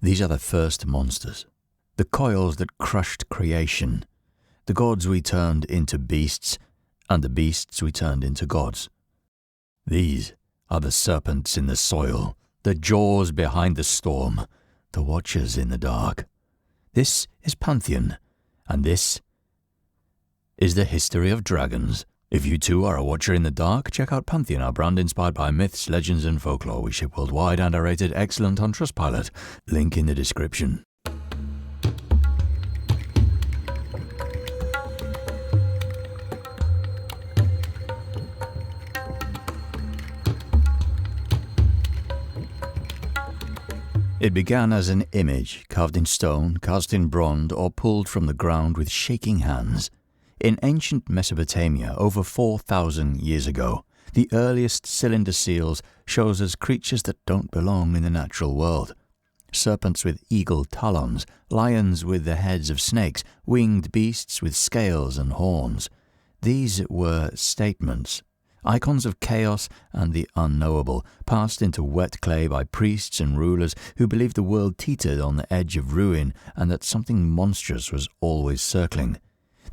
These are the first monsters, the coils that crushed creation. The gods we turned into beasts, and the beasts we turned into gods. These are the serpents in the soil, the jaws behind the storm, the watchers in the dark. This is Pantheon, and this is the history of dragons. If you too are a watcher in the dark, check out Pantheon, our brand inspired by myths, legends and folklore. We ship worldwide and are rated excellent on Trustpilot. Link in the description. It began as an image carved in stone, cast in bronze, or pulled from the ground with shaking hands. In ancient Mesopotamia, over 4,000 years ago, the earliest cylinder seals shows us creatures that don't belong in the natural world. Serpents with eagle talons, lions with the heads of snakes, winged beasts with scales and horns. These were statements, icons of chaos and the unknowable, passed into wet clay by priests and rulers who believed the world teetered on the edge of ruin and that something monstrous was always circling.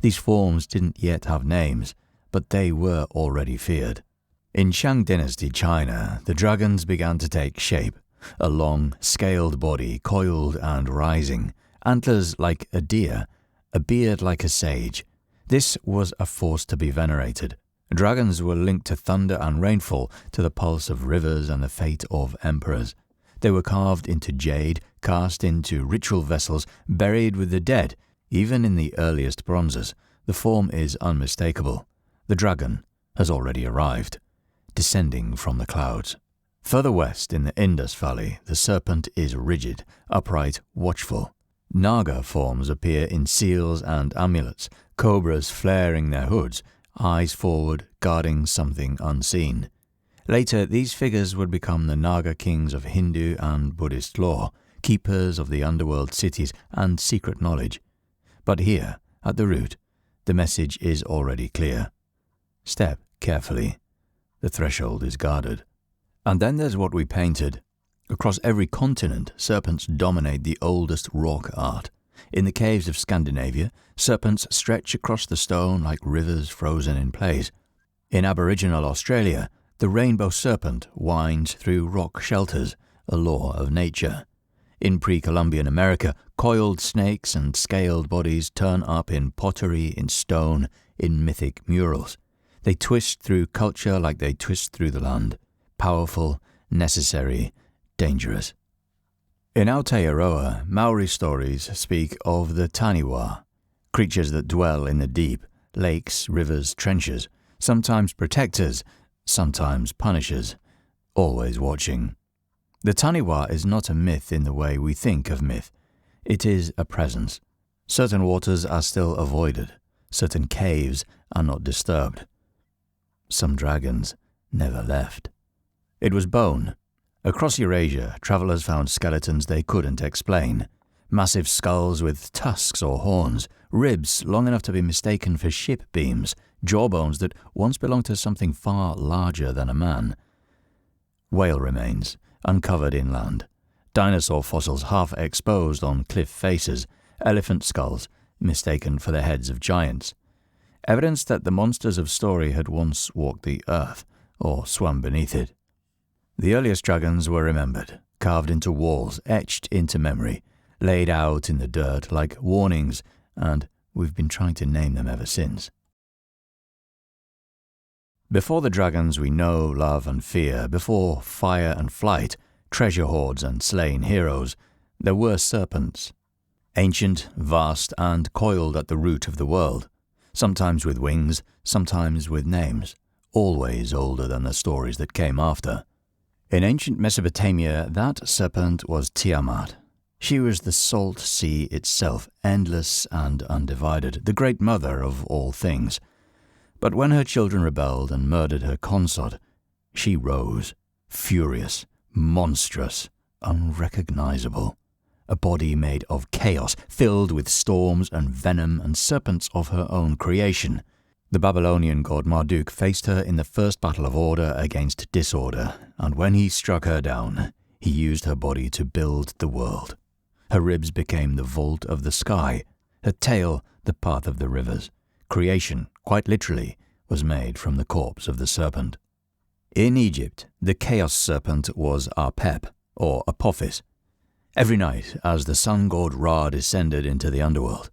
These forms didn't yet have names, but they were already feared. In Shang Dynasty China, the dragons began to take shape, a long, scaled body, coiled and rising, antlers like a deer, a beard like a sage. This was a force to be venerated. Dragons were linked to thunder and rainfall, to the pulse of rivers and the fate of emperors. They were carved into jade, cast into ritual vessels, buried with the dead. Even in the earliest bronzes, the form is unmistakable. The dragon has already arrived, descending from the clouds. Further west in the Indus Valley, the serpent is rigid, upright, watchful. Naga forms appear in seals and amulets, cobras flaring their hoods, eyes forward, guarding something unseen. Later, these figures would become the Naga kings of Hindu and Buddhist lore, keepers of the underworld cities and secret knowledge. But here, at the root, the message is already clear. Step carefully. The threshold is guarded. And then there's what we painted. Across every continent, serpents dominate the oldest rock art. In the caves of Scandinavia, serpents stretch across the stone like rivers frozen in place. In Aboriginal Australia, the rainbow serpent winds through rock shelters, a law of nature. In pre-Columbian America, coiled snakes and scaled bodies turn up in pottery, in stone, in mythic murals. They twist through culture like they twist through the land. Powerful, necessary, dangerous. In Aotearoa, Maori stories speak of the taniwha, creatures that dwell in the deep, lakes, rivers, trenches, sometimes protectors, sometimes punishers, always watching. The taniwha is not a myth in the way we think of myth. It is a presence. Certain waters are still avoided. Certain caves are not disturbed. Some dragons never left. It was bone. Across Eurasia, travelers found skeletons they couldn't explain. Massive skulls with tusks or horns, ribs long enough to be mistaken for ship beams, jawbones that once belonged to something far larger than a man. Whale remains, uncovered inland. Dinosaur fossils half exposed on cliff faces. Elephant skulls, mistaken for the heads of giants. Evidence that the monsters of story had once walked the earth, or swum beneath it. The earliest dragons were remembered, carved into walls, etched into memory, laid out in the dirt like warnings, and we've been trying to name them ever since. Before the dragons we know, love and fear, before fire and flight, treasure hoards and slain heroes, there were serpents. Ancient, vast, and coiled at the root of the world, sometimes with wings, sometimes with names, always older than the stories that came after. In ancient Mesopotamia, that serpent was Tiamat. She was the salt sea itself, endless and undivided, the great mother of all things. But when her children rebelled and murdered her consort, she rose, furious, monstrous, unrecognizable. A body made of chaos, filled with storms and venom and serpents of her own creation. The Babylonian god Marduk faced her in the first battle of order against disorder, and when he struck her down, he used her body to build the world. Her ribs became the vault of the sky, her tail the path of the rivers. Creation, quite literally, was made from the corpse of the serpent. In Egypt, the chaos serpent was Apep, or Apophis. Every night, as the sun god Ra descended into the underworld,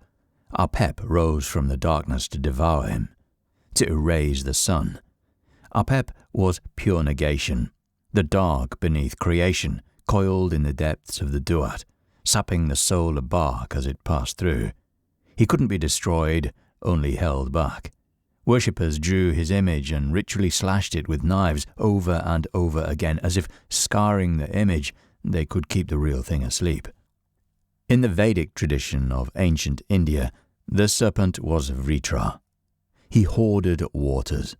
Apep rose from the darkness to devour him, to erase the sun. Apep was pure negation, the dark beneath creation, coiled in the depths of the Duat, sapping the soul of bark as it passed through. He couldn't be destroyed, only held back. Worshippers drew his image and ritually slashed it with knives over and over again, as if scarring the image, they could keep the real thing asleep. In the Vedic tradition of ancient India, the serpent was Vritra. He hoarded waters.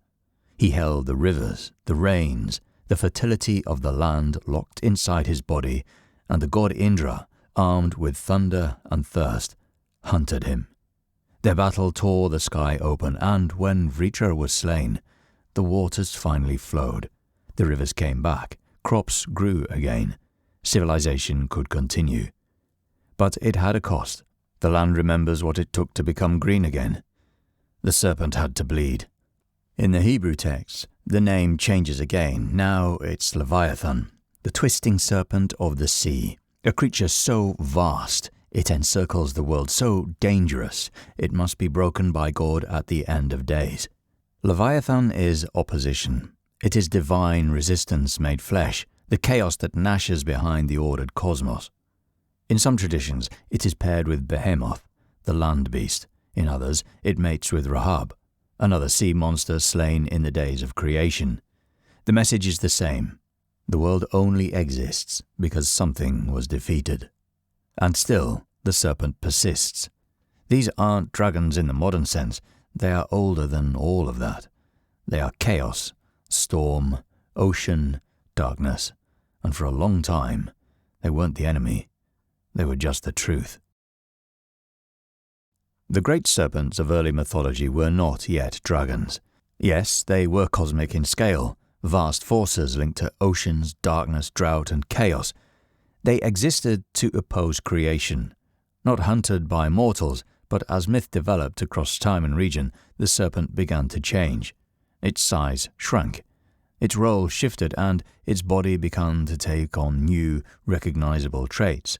He held the rivers, the rains, the fertility of the land locked inside his body, and the god Indra, armed with thunder and thirst, hunted him. Their battle tore the sky open, and when Vritra was slain, the waters finally flowed. The rivers came back, crops grew again. Civilization could continue. But it had a cost. The land remembers what it took to become green again. The serpent had to bleed. In the Hebrew text, the name changes again. Now it's Leviathan, the twisting serpent of the sea, a creature so vast it encircles the world, so dangerous it must be broken by God at the end of days. Leviathan is opposition. It is divine resistance made flesh, the chaos that gnashes behind the ordered cosmos. In some traditions, it is paired with Behemoth, the land beast. In others, it mates with Rahab, another sea monster slain in the days of creation. The message is the same. The world only exists because something was defeated. And still, the serpent persists. These aren't dragons in the modern sense. They are older than all of that. They are chaos, storm, ocean, darkness. And for a long time, they weren't the enemy. They were just the truth. The great serpents of early mythology were not yet dragons. Yes, they were cosmic in scale, vast forces linked to oceans, darkness, drought, and chaos. They existed to oppose creation, not hunted by mortals, but as myth developed across time and region, the serpent began to change. Its size shrank, its role shifted, and its body began to take on new, recognizable traits.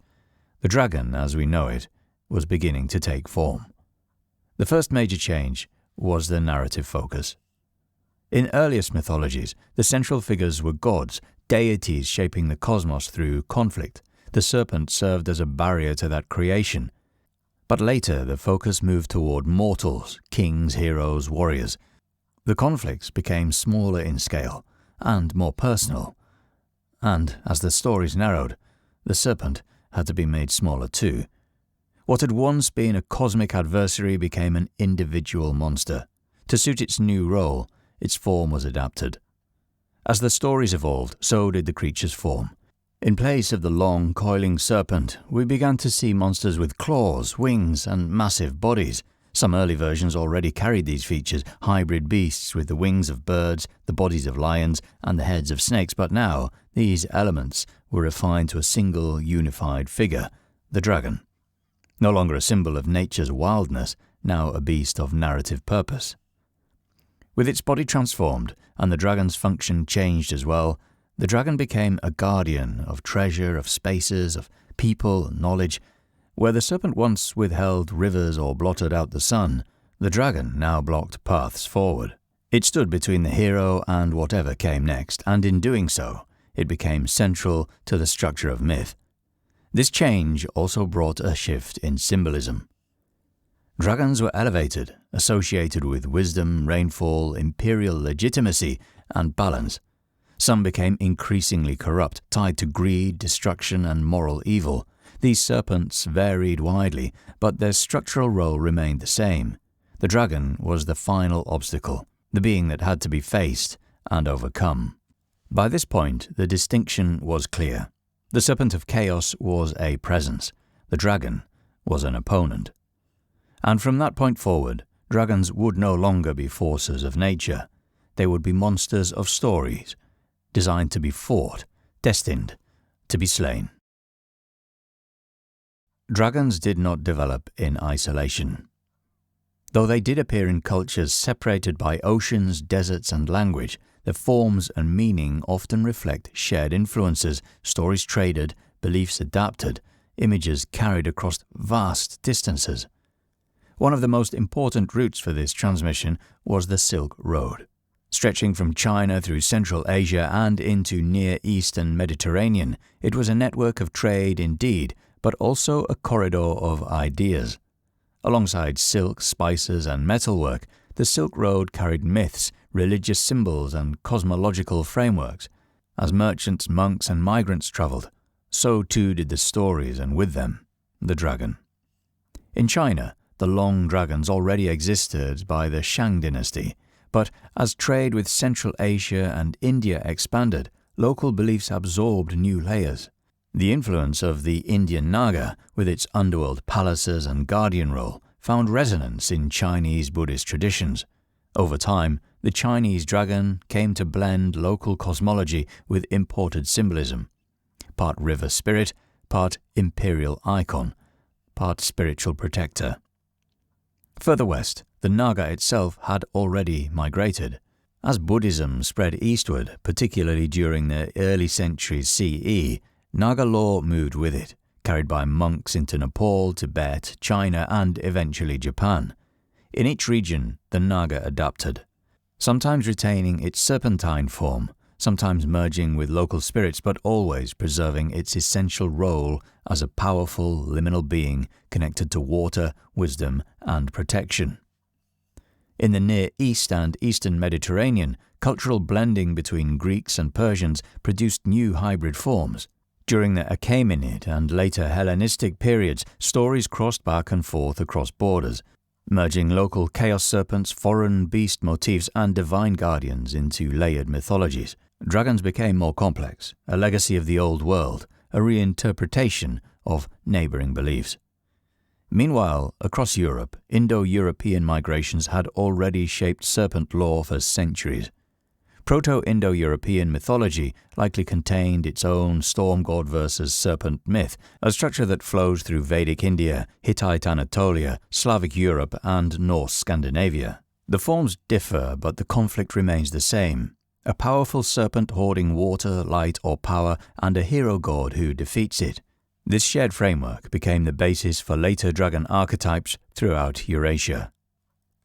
The dragon, as we know it, was beginning to take form. The first major change was the narrative focus. In earliest mythologies, the central figures were gods, deities shaping the cosmos through conflict. The serpent served as a barrier to that creation. But later, the focus moved toward mortals, kings, heroes, warriors. The conflicts became smaller in scale and more personal. And as the stories narrowed, the serpent had to be made smaller too. What had once been a cosmic adversary became an individual monster. To suit its new role, its form was adapted. As the stories evolved, so did the creature's form. In place of the long, coiling serpent, we began to see monsters with claws, wings, and massive bodies. Some early versions already carried these features, hybrid beasts with the wings of birds, the bodies of lions, and the heads of snakes, but now these elements were refined to a single, unified figure, the dragon. No longer a symbol of nature's wildness, now a beast of narrative purpose. With its body transformed, and the dragon's function changed as well, the dragon became a guardian of treasure, of spaces, of people, knowledge. Where the serpent once withheld rivers or blotted out the sun, the dragon now blocked paths forward. It stood between the hero and whatever came next, and in doing so, it became central to the structure of myth. This change also brought a shift in symbolism. Dragons were elevated, associated with wisdom, rainfall, imperial legitimacy, and balance. Some became increasingly corrupt, tied to greed, destruction, and moral evil. These serpents varied widely, but their structural role remained the same. The dragon was the final obstacle, the being that had to be faced and overcome. By this point, the distinction was clear. The serpent of chaos was a presence. The dragon was an opponent. And from that point forward, dragons would no longer be forces of nature. They would be monsters of stories, designed to be fought, destined to be slain. Dragons did not develop in isolation. Though they did appear in cultures separated by oceans, deserts, and language, their forms and meaning often reflect shared influences, stories traded, beliefs adapted, images carried across vast distances. One of the most important routes for this transmission was the Silk Road. Stretching from China through Central Asia and into Near East and Mediterranean, it was a network of trade indeed, but also a corridor of ideas. Alongside silk, spices, and metalwork, the Silk Road carried myths, religious symbols, and cosmological frameworks. As merchants, monks, and migrants travelled, so too did the stories, and with them, the dragon. In China, the long dragons already existed by the Shang dynasty, but as trade with Central Asia and India expanded, local beliefs absorbed new layers. The influence of the Indian Naga, with its underworld palaces and guardian role, found resonance in Chinese Buddhist traditions. Over time, the Chinese dragon came to blend local cosmology with imported symbolism. Part river spirit, part imperial icon, part spiritual protector. Further west, the Naga itself had already migrated. As Buddhism spread eastward, particularly during the early centuries CE, Naga law moved with it, carried by monks into Nepal, Tibet, China, and eventually Japan. In each region, the Naga adapted, sometimes retaining its serpentine form, sometimes merging with local spirits, but always preserving its essential role as a powerful, liminal being connected to water, wisdom, and protection. In the Near East and Eastern Mediterranean, cultural blending between Greeks and Persians produced new hybrid forms. During the Achaemenid and later Hellenistic periods, stories crossed back and forth across borders, merging local chaos serpents, foreign beast motifs, and divine guardians into layered mythologies. Dragons became more complex, a legacy of the old world, a reinterpretation of neighboring beliefs. Meanwhile, across Europe, Indo-European migrations had already shaped serpent lore for centuries. Proto-Indo-European mythology likely contained its own storm god versus serpent myth, a structure that flows through Vedic India, Hittite Anatolia, Slavic Europe, and Norse Scandinavia. The forms differ, but the conflict remains the same. A powerful serpent hoarding water, light, or power, and a hero god who defeats it. This shared framework became the basis for later dragon archetypes throughout Eurasia.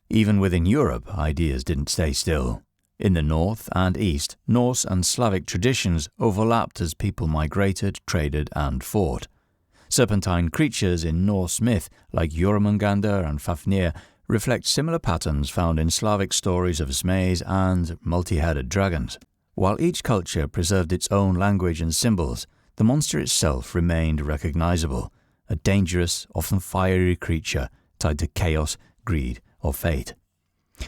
Even within Europe, ideas didn't stay still. In the north and east, Norse and Slavic traditions overlapped as people migrated, traded, and fought. Serpentine creatures in Norse myth, like Jormungandr and Fafnir, reflect similar patterns found in Slavic stories of Zmays and multi-headed dragons. While each culture preserved its own language and symbols, the monster itself remained recognizable, a dangerous, often fiery creature tied to chaos, greed, or fate.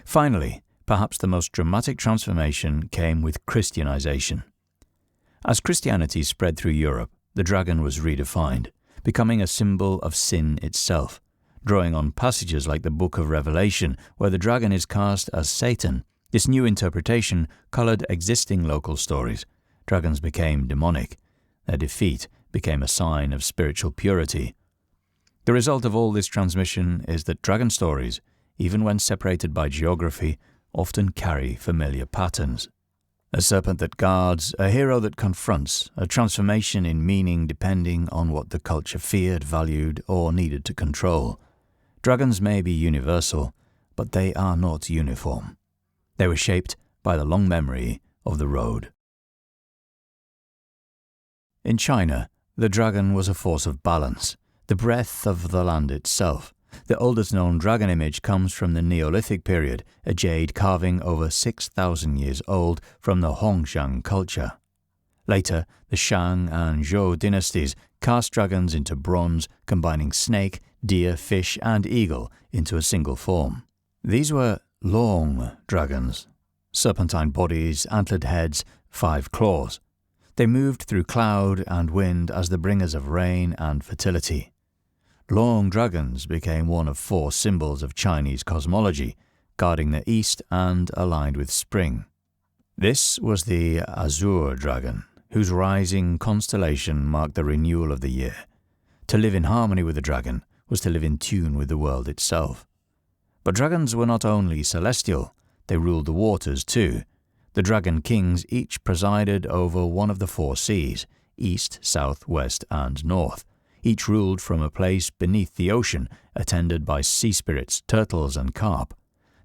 Finally, perhaps the most dramatic transformation came with Christianization. As Christianity spread through Europe, the dragon was redefined, becoming a symbol of sin itself. Drawing on passages like the Book of Revelation, where the dragon is cast as Satan, this new interpretation colored existing local stories. Dragons became demonic. Their defeat became a sign of spiritual purity. The result of all this transmission is that dragon stories, even when separated by geography, often carry familiar patterns. A serpent that guards, a hero that confronts, a transformation in meaning depending on what the culture feared, valued, or needed to control. Dragons may be universal, but they are not uniform. They were shaped by the long memory of the road. In China, the dragon was a force of balance, the breath of the land itself. The oldest known dragon image comes from the Neolithic period, a jade carving over 6,000 years old from the Hongshan culture. Later, the Shang and Zhou dynasties cast dragons into bronze, combining snake, deer, fish, and eagle into a single form. These were long dragons, serpentine bodies, antlered heads, 5 claws. They moved through cloud and wind as the bringers of rain and fertility. Long dragons became one of 4 symbols of Chinese cosmology, guarding the east and aligned with spring. This was the azure dragon, whose rising constellation marked the renewal of the year. To live in harmony with the dragon was to live in tune with the world itself. But dragons were not only celestial, they ruled the waters too. The dragon kings each presided over one of the four seas, east, south, west, and north. Each ruled from a place beneath the ocean, attended by sea spirits, turtles, and carp.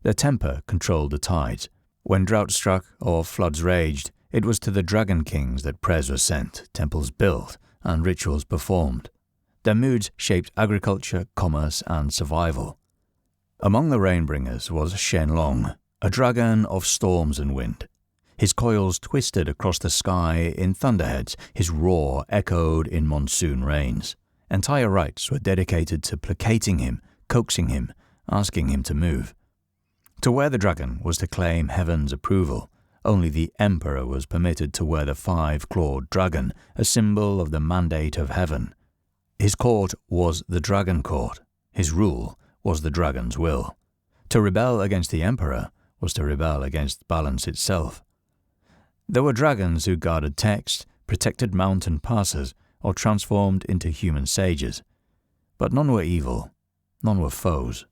Their temper controlled the tides. When drought struck or floods raged, it was to the dragon kings that prayers were sent, temples built, and rituals performed. Their moods shaped agriculture, commerce, and survival. Among the rainbringers was Shenlong, a dragon of storms and wind. His coils twisted across the sky in thunderheads, his roar echoed in monsoon rains. Entire rites were dedicated to placating him, coaxing him, asking him to move. To wear the dragon was to claim heaven's approval. Only the emperor was permitted to wear the five-clawed dragon, a symbol of the mandate of heaven. His court was the dragon court. His rule was the dragon's will. To rebel against the emperor was to rebel against balance itself. There were dragons who guarded texts, protected mountain passes, or transformed into human sages. But none were evil, none were foes.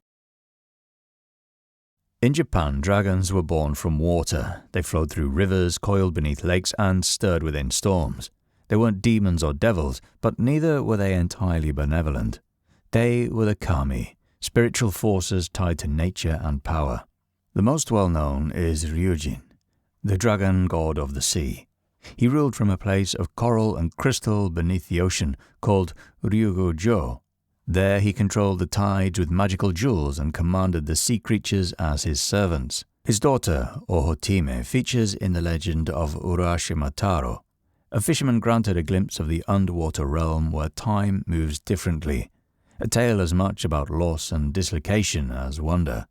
In Japan, dragons were born from water. They flowed through rivers, coiled beneath lakes, and stirred within storms. They weren't demons or devils, but neither were they entirely benevolent. They were the kami, spiritual forces tied to nature and power. The most well-known is Ryujin, the dragon god of the sea. He ruled from a place of coral and crystal beneath the ocean called Ryugu-jo. There he controlled the tides with magical jewels and commanded the sea creatures as his servants. His daughter, Ohotime, features in the legend of Urashima Taro. A fisherman granted a glimpse of the underwater realm where time moves differently, a tale as much about loss and dislocation as wonder.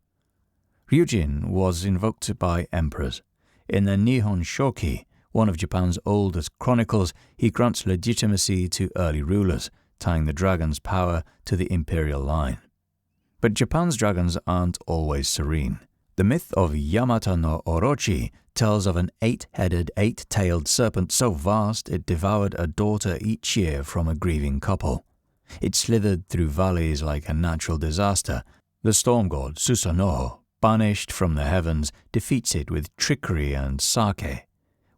Ryujin was invoked by emperors. In the Nihon Shoki, one of Japan's oldest chronicles, he grants legitimacy to early rulers, tying the dragon's power to the imperial line. But Japan's dragons aren't always serene. The myth of Yamata no Orochi tells of an 8-headed, 8-tailed serpent so vast it devoured a daughter each year from a grieving couple. It slithered through valleys like a natural disaster. The storm god Susanoo, banished from the heavens, defeats it with trickery and sake.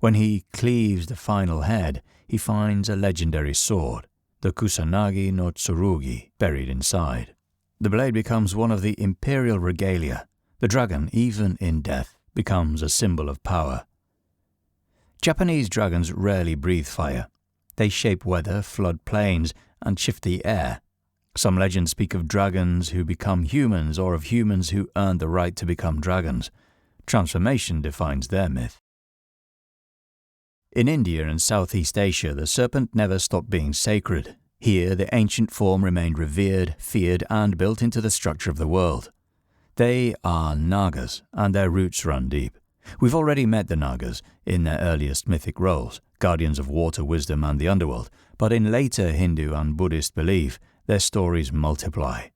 When he cleaves the final head, he finds a legendary sword, the Kusanagi no Tsurugi, buried inside. The blade becomes one of the imperial regalia. The dragon, even in death, becomes a symbol of power. Japanese dragons rarely breathe fire. They shape weather, flood plains, and shift the air. Some legends speak of dragons who become humans or of humans who earn the right to become dragons. Transformation defines their myth. In India and Southeast Asia, the serpent never stopped being sacred. Here, the ancient form remained revered, feared, and built into the structure of the world. They are Nagas, and their roots run deep. We've already met the Nagas in their earliest mythic roles, guardians of water, wisdom, and the underworld, but in later Hindu and Buddhist belief, their stories multiply.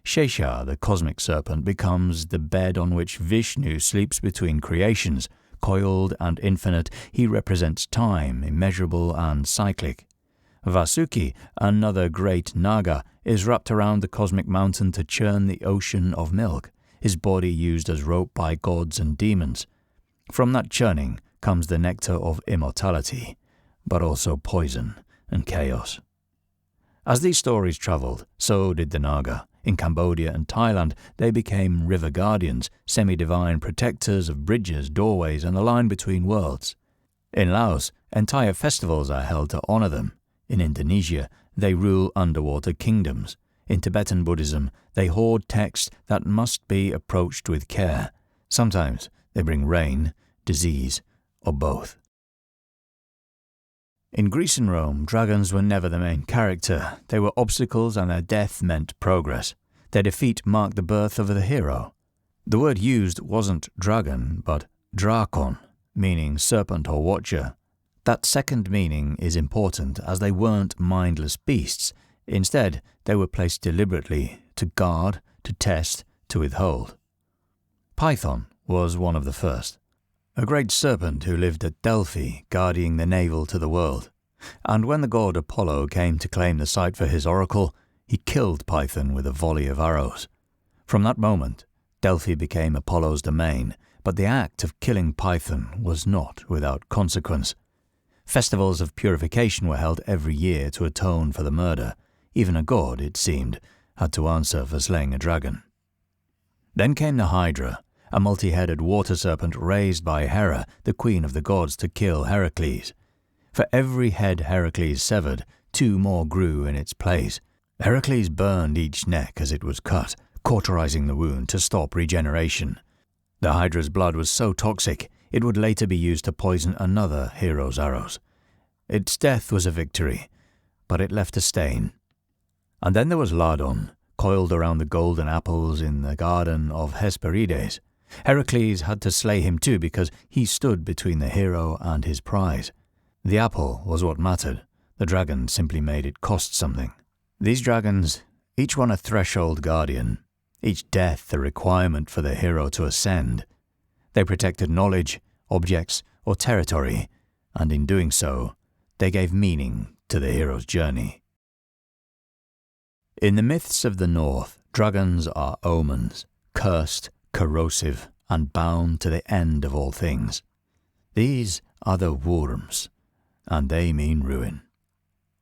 Shesha, the cosmic serpent, becomes the bed on which Vishnu sleeps between creations. Coiled and infinite, he represents time, immeasurable and cyclic. Vasuki, another great Naga, is wrapped around the cosmic mountain to churn the ocean of milk, his body used as rope by gods and demons. From that churning comes the nectar of immortality, but also poison and chaos. As these stories travelled, so did the Naga. In Cambodia and Thailand, they became river guardians, semi-divine protectors of bridges, doorways, and the line between worlds. In Laos, entire festivals are held to honour them. In Indonesia, they rule underwater kingdoms. In Tibetan Buddhism, they hoard texts that must be approached with care. Sometimes they bring rain, disease, or both. In Greece and Rome, dragons were never the main character. They were obstacles, and their death meant progress. Their defeat marked the birth of the hero. The word used wasn't dragon, but drakon, meaning serpent or watcher. That second meaning is important, as they weren't mindless beasts. Instead, they were placed deliberately, to guard, to test, to withhold. Python was one of the first. A great serpent who lived at Delphi, guarding the navel to the world. And when the god Apollo came to claim the site for his oracle, he killed Python with a volley of arrows. From that moment, Delphi became Apollo's domain, but the act of killing Python was not without consequence. Festivals of purification were held every year to atone for the murder. Even a god, it seemed, had to answer for slaying a dragon. Then came the Hydra, a multi-headed water serpent raised by Hera, the queen of the gods, to kill Heracles. For every head Heracles severed, 2 more grew in its place. Heracles burned each neck as it was cut, cauterizing the wound to stop regeneration. The Hydra's blood was so toxic, it would later be used to poison another hero's arrows. Its death was a victory, but it left a stain. And then there was Ladon, coiled around the golden apples in the garden of Hesperides. Heracles had to slay him too because he stood between the hero and his prize. The apple was what mattered. The dragon simply made it cost something. These dragons, each one a threshold guardian, each death a requirement for the hero to ascend. They protected knowledge, objects, or territory, and in doing so, they gave meaning to the hero's journey. In the myths of the North, dragons are omens, cursed, corrosive, and bound to the end of all things. These are the worms, and they mean ruin.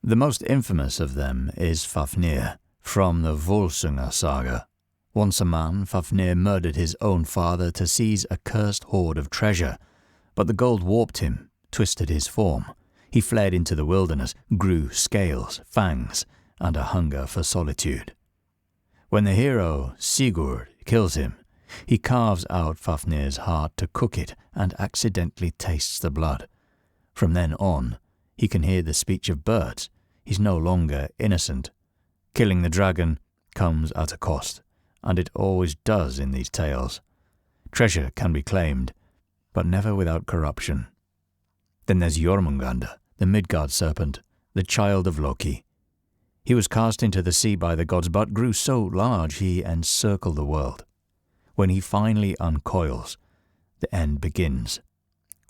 The most infamous of them is Fafnir, from the Volsunga saga. Once a man, Fafnir murdered his own father to seize a cursed hoard of treasure, but the gold warped him, twisted his form. He fled into the wilderness, grew scales, fangs, and a hunger for solitude. When the hero, Sigurd, kills him, he carves out Fafnir's heart to cook it and accidentally tastes the blood. From then on, he can hear the speech of birds. He's no longer innocent. Killing the dragon comes at a cost, and it always does in these tales. Treasure can be claimed, but never without corruption. Then there's Jormungandr, the Midgard serpent, the child of Loki. He was cast into the sea by the gods, but grew so large he encircled the world. When he finally uncoils, the end begins.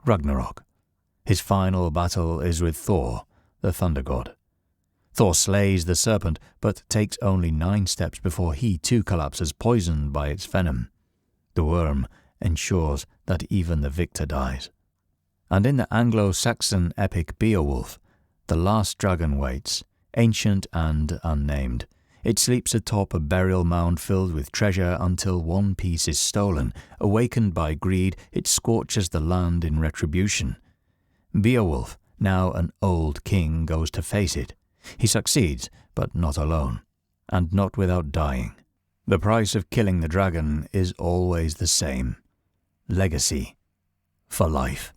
Ragnarok. His final battle is with Thor, the thunder god. Thor slays the serpent, but takes only 9 steps before he too collapses, poisoned by its venom. The worm ensures that even the victor dies. And in the Anglo-Saxon epic Beowulf, the last dragon waits, ancient and unnamed. It sleeps atop a burial mound filled with treasure until one piece is stolen. Awakened by greed, it scorches the land in retribution. Beowulf, now an old king, goes to face it. He succeeds, but not alone, and not without dying. The price of killing the dragon is always the same: legacy for life.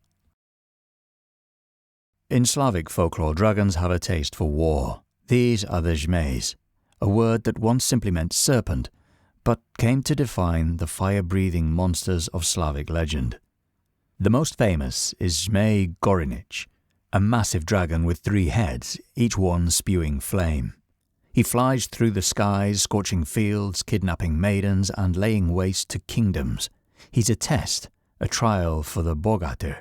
In Slavic folklore, dragons have a taste for war. These are the zmēs, a word that once simply meant serpent, but came to define the fire-breathing monsters of Slavic legend. The most famous is Zmej Gorinich, a massive dragon with 3 heads, each one spewing flame. He flies through the skies, scorching fields, kidnapping maidens, and laying waste to kingdoms. He's a test, a trial for the bogatyr,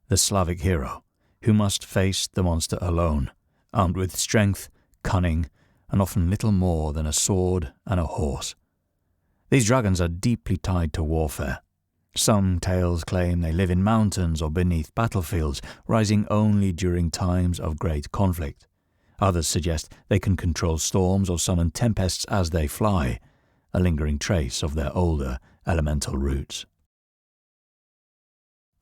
the Slavic hero, who must face the monster alone, armed with strength, cunning, and often little more than a sword and a horse. These dragons are deeply tied to warfare. Some tales claim they live in mountains or beneath battlefields, rising only during times of great conflict. Others suggest they can control storms or summon tempests as they fly, a lingering trace of their older elemental roots.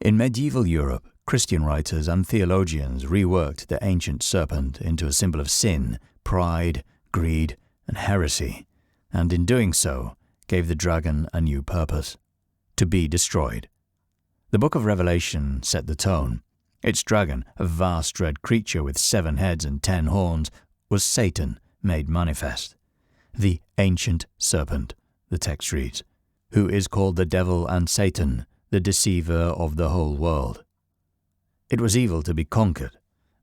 In medieval Europe, Christian writers and theologians reworked the ancient serpent into a symbol of sin, pride, greed, and heresy, and in doing so, gave the dragon a new purpose: to be destroyed. The Book of Revelation set the tone. Its dragon, a vast red creature with 7 heads and 10 horns, was Satan made manifest. The ancient serpent, the text reads, who is called the devil and Satan, the deceiver of the whole world. It was evil to be conquered,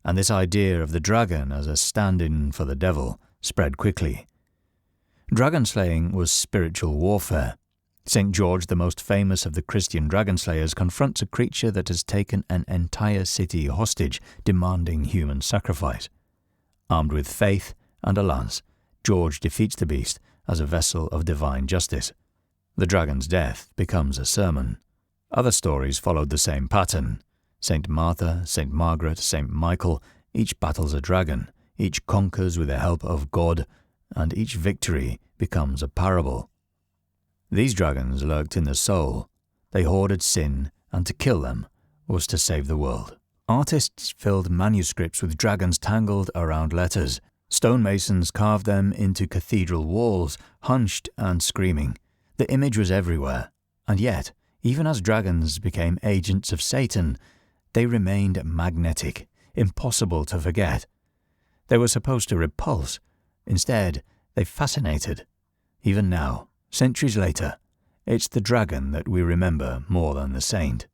and this idea of the dragon as a stand-in for the devil spread quickly. Dragon slaying was spiritual warfare. St. George, the most famous of the Christian dragon slayers, confronts a creature that has taken an entire city hostage, demanding human sacrifice. Armed with faith and a lance, George defeats the beast as a vessel of divine justice. The dragon's death becomes a sermon. Other stories followed the same pattern. St. Martha, St. Margaret, St. Michael, each battles a dragon, each conquers with the help of God, and each victory becomes a parable. These dragons lurked in the soul. They hoarded sin, and to kill them was to save the world. Artists filled manuscripts with dragons tangled around letters. Stonemasons carved them into cathedral walls, hunched and screaming. The image was everywhere, and yet, even as dragons became agents of Satan, they remained magnetic, impossible to forget. They were supposed to repulse. Instead, they fascinated. Even now, centuries later, it's the dragon that we remember more than the saint.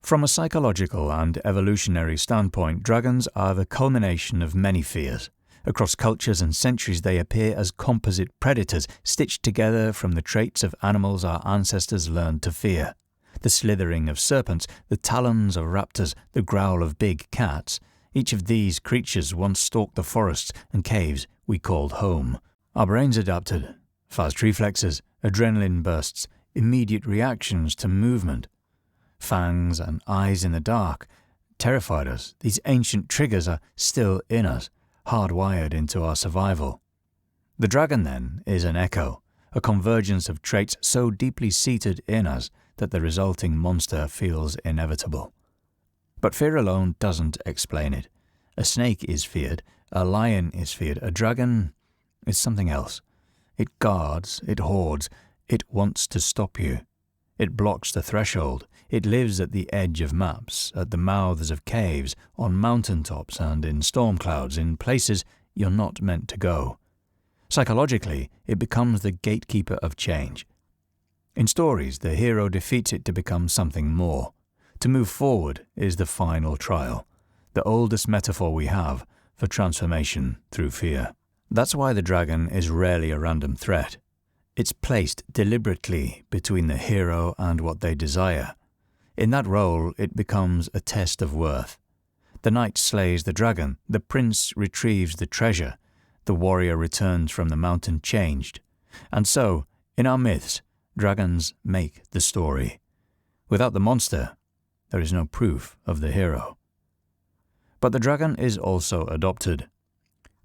From a psychological and evolutionary standpoint, dragons are the culmination of many fears. Across cultures and centuries, they appear as composite predators stitched together from the traits of animals our ancestors learned to fear. The slithering of serpents, the talons of raptors, the growl of big cats. Each of these creatures once stalked the forests and caves we called home. Our brains adapted. Fast reflexes, adrenaline bursts, immediate reactions to movement. Fangs and eyes in the dark terrified us. These ancient triggers are still in us, hardwired into our survival. The dragon, then, is an echo, a convergence of traits so deeply seated in us that the resulting monster feels inevitable. But fear alone doesn't explain it. A snake is feared, a lion is feared, a dragon is something else. It guards, it hoards, it wants to stop you. It blocks the threshold. It lives at the edge of maps, at the mouths of caves, on mountaintops and in storm clouds, in places you're not meant to go. Psychologically, it becomes the gatekeeper of change. In stories, the hero defeats it to become something more. To move forward is the final trial, the oldest metaphor we have for transformation through fear. That's why the dragon is rarely a random threat. It's placed deliberately between the hero and what they desire. In that role, it becomes a test of worth. The knight slays the dragon, the prince retrieves the treasure, the warrior returns from the mountain changed. And so, in our myths, dragons make the story. Without the monster, there is no proof of the hero. But the dragon is also adopted.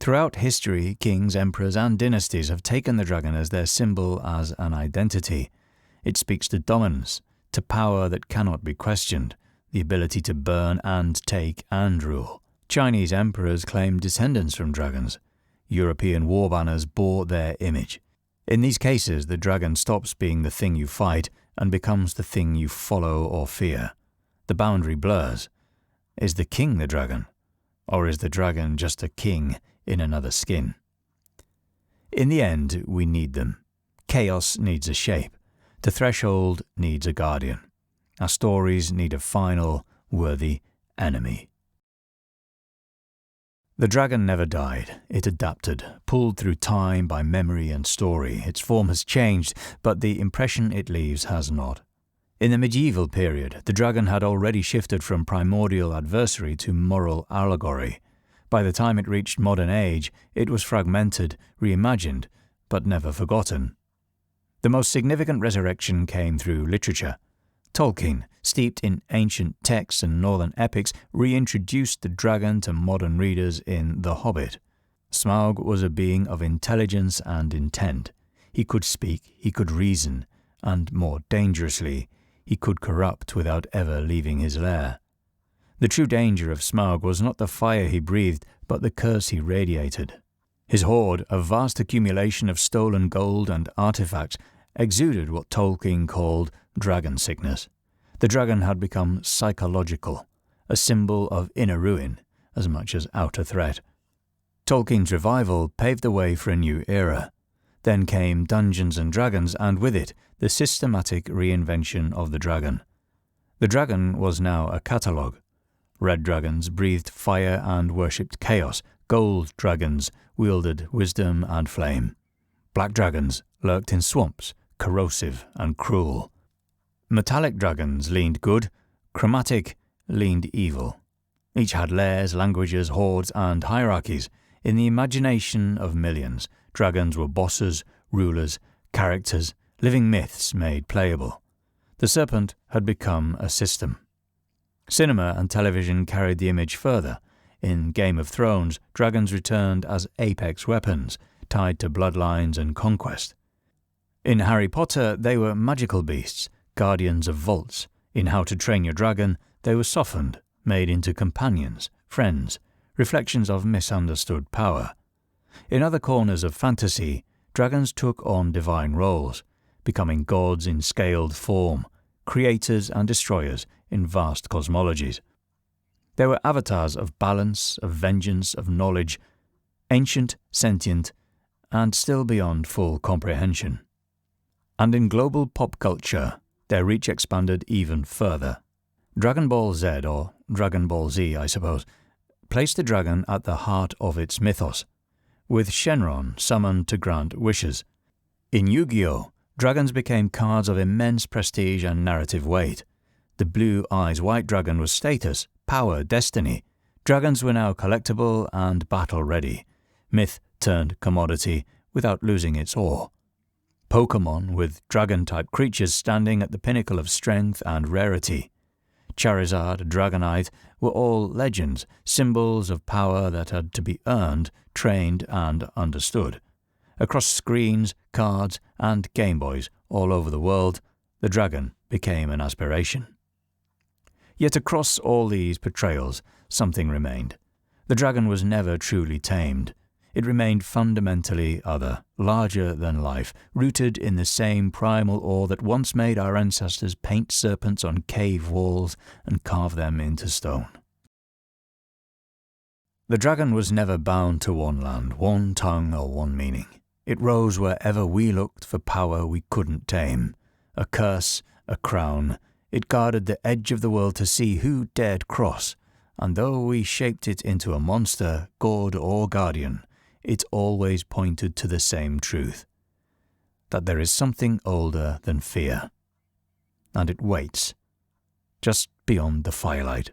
Throughout history, kings, emperors, and dynasties have taken the dragon as their symbol, as an identity. It speaks to dominance, to power that cannot be questioned, the ability to burn and take and rule. Chinese emperors claimed descendants from dragons. European war banners bore their image. In these cases, the dragon stops being the thing you fight and becomes the thing you follow or fear. The boundary blurs. Is the king the dragon? Or is the dragon just a king in another skin? In the end, we need them. Chaos needs a shape. The threshold needs a guardian. Our stories need a final, worthy enemy. The dragon never died. It adapted, pulled through time by memory and story. Its form has changed, but the impression it leaves has not. In the medieval period, the dragon had already shifted from primordial adversary to moral allegory. By the time it reached modern age, it was fragmented, reimagined, but never forgotten. The most significant resurrection came through literature. Tolkien, steeped in ancient texts and northern epics, reintroduced the dragon to modern readers in The Hobbit. Smaug was a being of intelligence and intent. He could speak, he could reason, and more dangerously, he could corrupt without ever leaving his lair. The true danger of Smaug was not the fire he breathed, but the curse he radiated. His hoard, a vast accumulation of stolen gold and artifacts, exuded what Tolkien called dragon sickness. The dragon had become psychological, a symbol of inner ruin as much as outer threat. Tolkien's revival paved the way for a new era. Then came Dungeons and Dragons, and with it, the systematic reinvention of the dragon. The dragon was now a catalogue. Red dragons breathed fire and worshipped chaos. Gold dragons wielded wisdom and flame. Black dragons lurked in swamps, corrosive and cruel. Metallic dragons leaned good, chromatic leaned evil. Each had lairs, languages, hordes, and hierarchies. In the imagination of millions, dragons were bosses, rulers, characters, living myths made playable. The serpent had become a system. Cinema and television carried the image further. In Game of Thrones, dragons returned as apex weapons, tied to bloodlines and conquest. In Harry Potter, they were magical beasts, guardians of vaults. In How to Train Your Dragon, they were softened, made into companions, friends, reflections of misunderstood power. In other corners of fantasy, dragons took on divine roles, becoming gods in scaled form, creators and destroyers in vast cosmologies. They were avatars of balance, of vengeance, of knowledge, ancient, sentient, and still beyond full comprehension. And in global pop culture, their reach expanded even further. Dragon Ball Z, or Dragon Ball Z, I suppose, placed the dragon at the heart of its mythos, with Shenron summoned to grant wishes. In Yu-Gi-Oh!, dragons became cards of immense prestige and narrative weight. The Blue Eyes White Dragon was status, power, destiny. Dragons were now collectible and battle-ready. Myth turned commodity without losing its awe. Pokémon, with dragon-type creatures standing at the pinnacle of strength and rarity. Charizard, Dragonite were all legends, symbols of power that had to be earned, trained, and understood. Across screens, cards, and Game Boys all over the world, the dragon became an aspiration. Yet across all these portrayals, something remained. The dragon was never truly tamed. It remained fundamentally other, larger than life, rooted in the same primal awe that once made our ancestors paint serpents on cave walls and carve them into stone. The dragon was never bound to one land, one tongue, or one meaning. It rose wherever we looked for power we couldn't tame. A curse, a crown. It guarded the edge of the world to see who dared cross, and though we shaped it into a monster, god, or guardian, it always pointed to the same truth, that there is something older than fear, and it waits just beyond the firelight.